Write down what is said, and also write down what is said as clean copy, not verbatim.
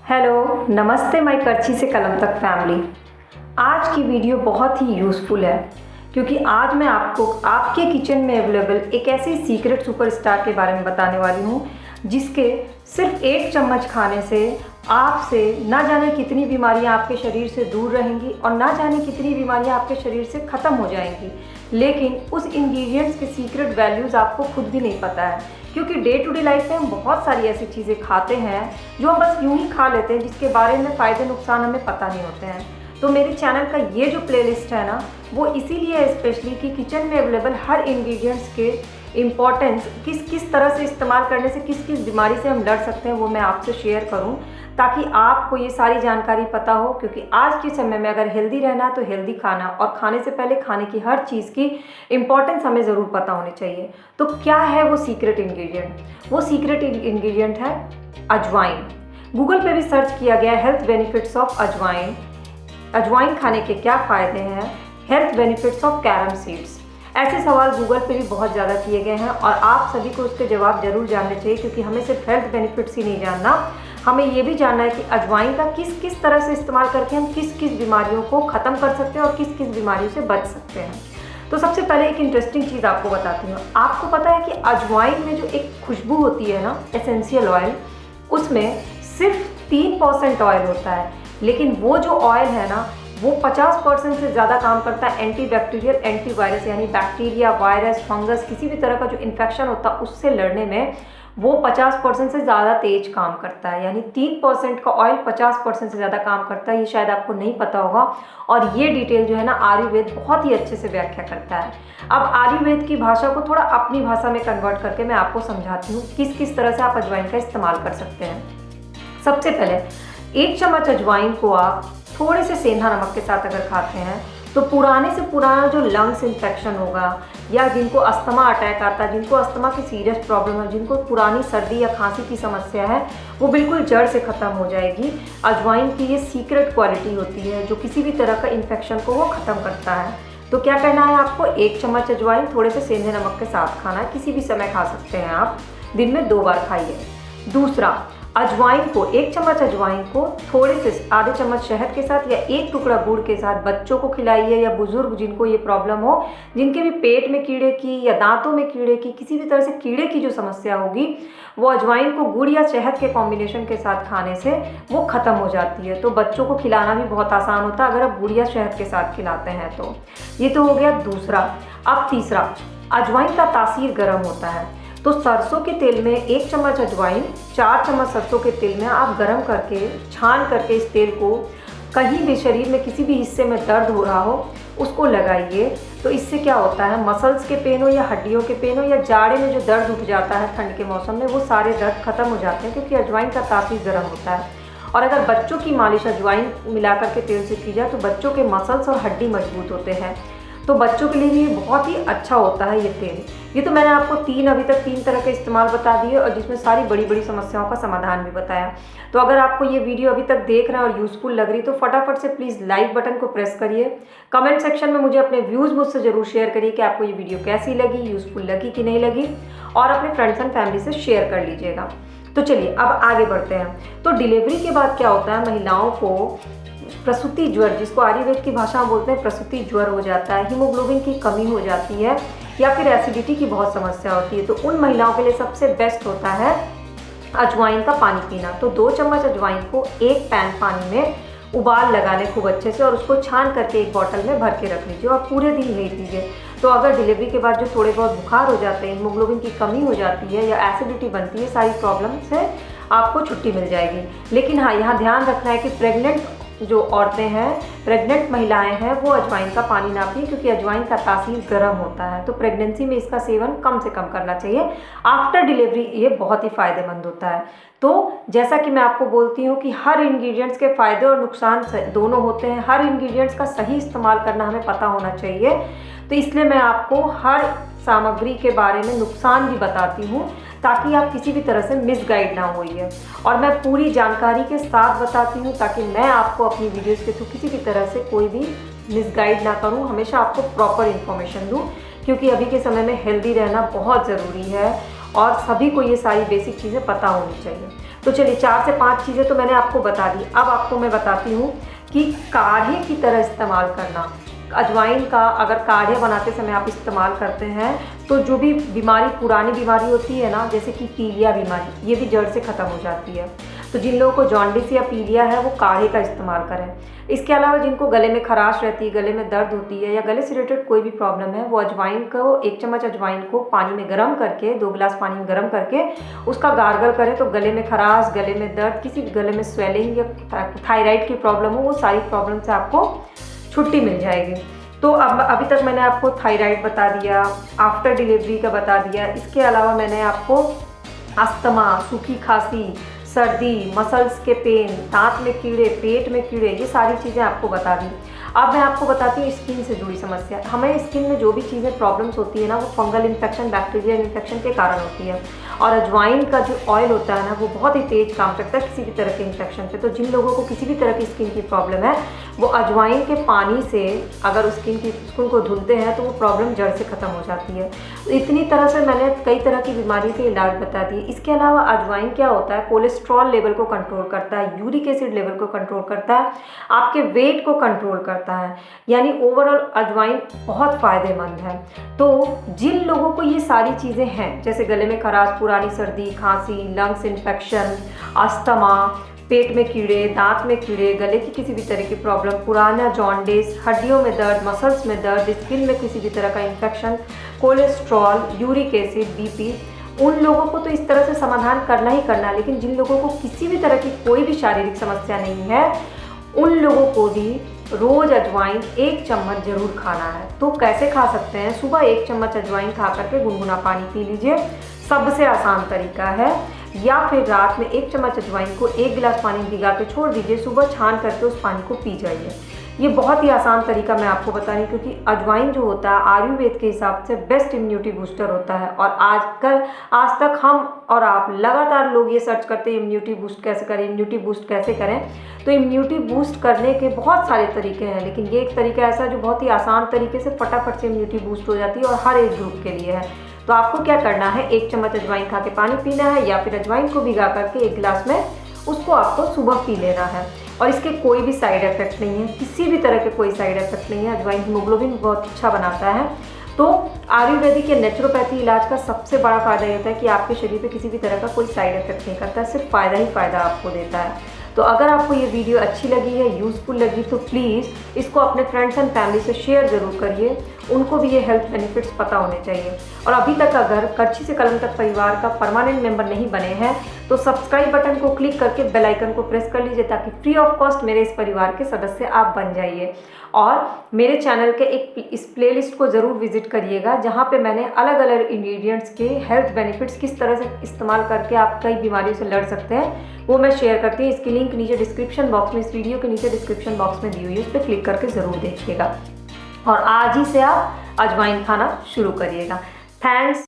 Hello, नमस्ते my करछी से कलम तक फैमिली। आज की वीडियो बहुत ही यूज़फुल है क्योंकि आज मैं आपको आपके किचन में अवेलेबल एक ऐसी सीक्रेट सुपरस्टार के बारे में बताने वाली हूँ जिसके सिर्फ 1 चम्मच खाने से आपसे ना जाने कितनी बीमारियाँ आपके शरीर से दूर रहेंगी और ना जाने कितनी बीमारियाँ आपके शरीर से ख़त्म हो जाएंगी। लेकिन उस इंग्रेडिएंट्स के सीक्रेट वैल्यूज़ आपको खुद भी नहीं पता है क्योंकि डे टू डे लाइफ में हम बहुत सारी ऐसी चीज़ें खाते हैं जो हम बस यूं ही खा लेते हैं, जिसके बारे में फ़ायदे नुकसान हमें पता नहीं होते हैं। तो मेरे चैनल का ये जो प्लेलिस्ट है ना, वो इसीलिए है स्पेशली कि किचन में अवेलेबल हर इंग्रेडिएंट्स के इम्पॉर्टेंस किस तरह से इस्तेमाल करने से किस बीमारी से हम लड़ सकते हैं वो मैं आपसे शेयर करूं, ताकि आपको ये सारी जानकारी पता हो। क्योंकि आज के समय में अगर हेल्दी रहना है तो हेल्दी खाना और खाने से पहले खाने की हर चीज़ की इम्पॉर्टेंस हमें ज़रूर पता होनी चाहिए। तो क्या है वो सीक्रेट इंग्रेडिएंट? वो सीक्रेट इंग्रेडिएंट है अजवाइन। गूगल पे भी सर्च किया गया हेल्थ बेनिफिट्स ऑफ अजवाइन। अजवाइन खाने के क्या फ़ायदे हैं, health benefits of carom seeds. ऐसे सवाल गूगल पे भी बहुत ज़्यादा किए गए हैं और आप सभी को उसके जवाब जरूर जानने चाहिए, क्योंकि हमें सिर्फ हेल्थ बेनिफिट्स ही नहीं जानना, हमें ये भी जानना है कि अजवाइन का किस तरह से इस्तेमाल करके हम किस बीमारियों को ख़त्म कर सकते हैं और किस बीमारियों से बच सकते हैं। तो सबसे पहले एक इंटरेस्टिंग चीज़ आपको बताती हूँ। आपको पता है कि अजवाइन में जो एक खुशबू होती है ना, एसेंशियल ऑयल, उसमें सिर्फ 3% ऑयल होता है, लेकिन वो जो ऑयल है ना वो 50% से ज़्यादा काम करता है एंटीबैक्टीरियल, एंटीवायरस, यानी बैक्टीरिया, वायरस, फंगस, किसी भी तरह का जो इन्फेक्शन होता है उससे लड़ने में वो 50% से ज़्यादा तेज काम करता है। यानी 3% का ऑयल 50% से ज़्यादा काम करता है। ये शायद आपको नहीं पता होगा और ये डिटेल जो है ना आयुर्वेद बहुत ही अच्छे से व्याख्या करता है। अब आयुर्वेद की भाषा को थोड़ा अपनी भाषा में कन्वर्ट करके मैं आपको समझाती हूँ किस तरह से आप अजवाइन का इस्तेमाल कर सकते हैं। सबसे पहले 1 चम्मच अजवाइन को आप थोड़े से सेंधा नमक के साथ अगर खाते हैं तो पुराने से पुराना जो लंग्स इन्फेक्शन होगा या जिनको अस्थमा अटैक आता है, जिनको अस्थमा की सीरियस प्रॉब्लम है, जिनको पुरानी सर्दी या खांसी की समस्या है, वो बिल्कुल जड़ से ख़त्म हो जाएगी। अजवाइन की ये सीक्रेट क्वालिटी होती है जो किसी भी तरह का इन्फेक्शन को वो ख़त्म करता है। तो क्या करना है आपको, 1 चम्मच अजवाइन थोड़े से सेंधे नमक के साथ खाना है। किसी भी समय खा सकते हैं आप, दिन में 2 बार खाइए। दूसरा, अजवाइन को 1 चम्मच अजवाइन को थोड़े से आधे चम्मच शहद के साथ या 1 टुकड़ा गुड़ के साथ बच्चों को खिलाइए या बुजुर्ग जिनको ये प्रॉब्लम हो, जिनके भी पेट में कीड़े की या दांतों में कीड़े की, किसी भी तरह से कीड़े की जो समस्या होगी, वो अजवाइन को गुड़ या शहद के कॉम्बिनेशन के साथ खाने से वो ख़त्म हो जाती है। तो बच्चों को खिलाना भी बहुत आसान होता है अगर आप गुड़ या शहद के साथ खिलाते हैं तो। ये तो हो गया दूसरा। अब तीसरा, अजवाइन का तासीर गर्म होता है, तो सरसों के तेल में 1 चम्मच अजवाइन, 4 चम्मच सरसों के तेल में आप गरम करके छान करके इस तेल को कहीं भी शरीर में किसी भी हिस्से में दर्द हो रहा हो उसको लगाइए। तो इससे क्या होता है, मसल्स के पेन हो या हड्डियों के पेन हो या जाड़े में जो दर्द उठ जाता है ठंड के मौसम में, वो सारे दर्द खत्म हो जाते हैं क्योंकि अजवाइन का तासीर गर्म होता है। और अगर बच्चों की मालिश अजवाइन मिला करके तेल से की जाए तो बच्चों के मसल्स और हड्डी मजबूत होते हैं। तो बच्चों के लिए भी बहुत ही अच्छा होता है ये तेल। ये तो मैंने आपको अभी तक 3 तरह के इस्तेमाल बता दिए और जिसमें सारी बड़ी समस्याओं का समाधान भी बताया। तो अगर आपको ये वीडियो अभी तक देख रहे हैं और यूज़फुल लग रही तो फटाफट से प्लीज़ लाइक बटन को प्रेस करिए। कमेंट सेक्शन में मुझे अपने व्यूज़ मुझसे ज़रूर शेयर करिए कि आपको ये वीडियो कैसी लगी, यूज़फुल लगी कि नहीं लगी, और अपने फ्रेंड्स एंड फैमिली से शेयर कर लीजिएगा। तो चलिए अब आगे बढ़ते हैं। तो डिलीवरी के बाद क्या होता है, महिलाओं को प्रसूति ज्वर, जिसको आयुर्वेद की भाषा में बोलते हैं प्रसूति ज्वर, हो जाता है, हीमोग्लोबिन की कमी हो जाती है या फिर एसिडिटी की बहुत समस्या होती है। तो उन महिलाओं के लिए सबसे बेस्ट होता है अजवाइन का पानी पीना। तो 2 चम्मच अजवाइन को 1 पैन पानी में उबाल लगा लें खूब अच्छे से और उसको छान करके 1 बॉटल में भर के रख लीजिए और पूरे दिन ले लीजिए। तो अगर डिलीवरी के बाद जो थोड़े बहुत बुखार हो जाते हैं, हीमोग्लोबिन की कमी हो जाती है या एसिडिटी बनती है, सारी प्रॉब्लम से आपको छुट्टी मिल जाएगी। लेकिन हाँ, यहाँ ध्यान रखना है कि प्रेग्नेंट जो औरतें हैं, प्रेग्नेंट महिलाएं हैं, वो अजवाइन का पानी ना पिए क्योंकि अजवाइन का तासीर गर्म होता है। तो प्रेगनेंसी में इसका सेवन कम से कम करना चाहिए। आफ्टर डिलीवरी ये बहुत ही फ़ायदेमंद होता है। तो जैसा कि मैं आपको बोलती हूँ कि हर इंग्रेडिएंट्स के फ़ायदे और नुकसान दोनों होते हैं, हर इंग्रेडिएंट्स का सही इस्तेमाल करना हमें पता होना चाहिए। तो इसलिए मैं आपको हर सामग्री के बारे में नुकसान भी बताती हूँ ताकि आप किसी भी तरह से मिसगाइड ना होइए, और मैं पूरी जानकारी के साथ बताती हूँ ताकि मैं आपको अपनी वीडियोस के थ्रू किसी भी तरह से कोई भी मिसगाइड ना करूँ, हमेशा आपको प्रॉपर इन्फॉर्मेशन दूँ। क्योंकि अभी के समय में हेल्दी रहना बहुत ज़रूरी है और सभी को ये सारी बेसिक चीज़ें पता होनी चाहिए। तो चलिए 4 से 5 चीज़ें तो मैंने आपको बता दी। अब आपको मैं बताती हूँ कि काढ़े की तरह इस्तेमाल करना। अजवाइन का अगर काढ़े बनाते समय आप इस्तेमाल करते हैं तो जो भी बीमारी, पुरानी बीमारी होती है ना, जैसे कि पीलिया बीमारी, ये भी जड़ से ख़त्म हो जाती है। तो जिन लोगों को जॉन्डिस या पीलिया है वो काढ़े का इस्तेमाल करें। इसके अलावा जिनको गले में खराश रहती है, गले में दर्द होती है या गले से रिलेटेड कोई भी प्रॉब्लम है, वो अजवाइन को 1 चम्मच अजवाइन को पानी में गर्म करके, 2 गिलास पानी में गर्म करके उसका गार्गल करें तो गले में खराश, गले में दर्द, किसी भी गले में स्वेलिंग या थायराइड की प्रॉब्लम हो, वो सारी प्रॉब्लम से आपको छुट्टी मिल जाएगी। तो अब अभी तक मैंने आपको थायराइड बता दिया, आफ्टर डिलीवरी का बता दिया। इसके अलावा मैंने आपको अस्थमा, सूखी खांसी, सर्दी, मसल्स के पेन, दांत में कीड़े, पेट में कीड़े, ये सारी चीज़ें आपको बता दी। अब मैं आपको बताती हूँ स्किन से जुड़ी समस्या। हमें स्किन में जो भी चीज़ें प्रॉब्लम्स होती है ना, वो फंगल इन्फेक्शन, बैक्टीरियल इन्फेक्शन के कारण होती है। और अजवाइन का जो ऑयल होता है ना, वो बहुत ही तेज़ काम करता है किसी भी तरह के इन्फेक्शन पे। तो जिन लोगों को किसी भी तरह की स्किन की प्रॉब्लम है, वो अजवाइन के पानी से अगर स्किन को धुलते हैं तो वो प्रॉब्लम जड़ से ख़त्म हो जाती है। तो इतनी तरह से मैंने कई तरह की बीमारियों के इलाज बता दिए। इसके अलावा अजवाइन क्या होता है, कोलेस्ट्रॉल लेवल को कंट्रोल करता है, यूरिक एसिड लेवल को कंट्रोल करता है, आपके वेट को कंट्रोल करता है। यानी ओवरऑल अजवाइन बहुत फ़ायदेमंद है। तो जिन लोगों को ये सारी चीज़ें हैं, जैसे गले में खराश, पुरानी सर्दी, खांसी, लंग्स इन्फेक्शन, अस्थमा, पेट में कीड़े, दांत में कीड़े, गले की किसी भी तरह की प्रॉब्लम, पुराना जॉन्डिस, हड्डियों में दर्द, मसल्स में दर्द, स्किन में किसी भी तरह का infection, cholesterol, uric acid, BP, उन लोगों को तो इस तरह से समाधान करना ही करना है। लेकिन जिन लोगों को किसी भी तरह की कोई भी शारीरिक समस्या नहीं है, उन लोगों को भी रोज़ अजवाइन 1 चम्मच ज़रूर खाना है। तो कैसे खा सकते हैं? सुबह 1 चम्मच अजवाइन खा करके गुनगुना पानी पी लीजिए, सबसे आसान तरीका है। या फिर रात में 1 चम्मच अजवाइन को 1 गिलास पानी भिगा के छोड़ दीजिए, सुबह छान करके उस पानी को पी जाइए। ये बहुत ही आसान तरीका मैं आपको बता रही हूँ, क्योंकि अजवाइन जो होता है आयुर्वेद के हिसाब से बेस्ट इम्यूनिटी बूस्टर होता है। और आज तक हम और आप लगातार लोग ये सर्च करते हैं इम्यूनिटी बूस्ट कैसे करें, इम्यूनिटी बूस्ट कैसे करें। तो इम्यूनिटी बूस्ट करने के बहुत सारे तरीके हैं, लेकिन ये एक तरीका ऐसा जो बहुत ही आसान तरीके से फटाफट से इम्यूनिटी बूस्ट हो जाती है और हर एज ग्रुप के लिए है। तो आपको क्या करना है, 1 चम्मच अजवाइन खा के पानी पीना है, या फिर अजवाइन को भिगा करके 1 गिलास में उसको आपको सुबह पी लेना है। और इसके कोई भी साइड इफ़ेक्ट नहीं है, किसी भी तरह के कोई साइड इफ़ेक्ट नहीं है। अजवाइन हीमोग्लोबिन बहुत अच्छा बनाता है। तो आयुर्वेदिक या नेचुरोपैथी इलाज का सबसे बड़ा फ़ायदा ये होता है कि आपके शरीर पे किसी भी तरह का कोई साइड इफ़ेक्ट नहीं करता है, सिर्फ फ़ायदा ही फ़ायदा आपको देता है। तो अगर आपको ये वीडियो अच्छी लगी है, यूज़फुल लगी, तो प्लीज़ इसको अपने फ्रेंड्स एंड फैमिली से शेयर ज़रूर करिए। उनको भी ये हेल्थ बेनिफिट्स पता होने चाहिए। और अभी तक अगर करछी से कलम तक परिवार का परमानेंट मेंबर नहीं बने हैं तो सब्सक्राइब बटन को क्लिक करके बेल आइकन को प्रेस कर लीजिए, ताकि फ्री ऑफ कॉस्ट मेरे इस परिवार के सदस्य आप बन जाइए। और मेरे चैनल के इस प्लेलिस्ट को ज़रूर विजिट करिएगा, जहाँ पे मैंने अलग अलग इंग्रेडिएंट्स के हेल्थ बेनिफिट्स किस तरह से इस्तेमाल करके आप कई बीमारियों से लड़ सकते हैं वो मैं शेयर करती हूँ। इसकी लिंक नीचे डिस्क्रिप्शन बॉक्स में, इस वीडियो के नीचे डिस्क्रिप्शन बॉक्स में दी हुई है, उस पर क्लिक करके ज़रूर देखिएगा। और आज ही से आप अजवाइन खाना शुरू करिएगा। थैंक्स।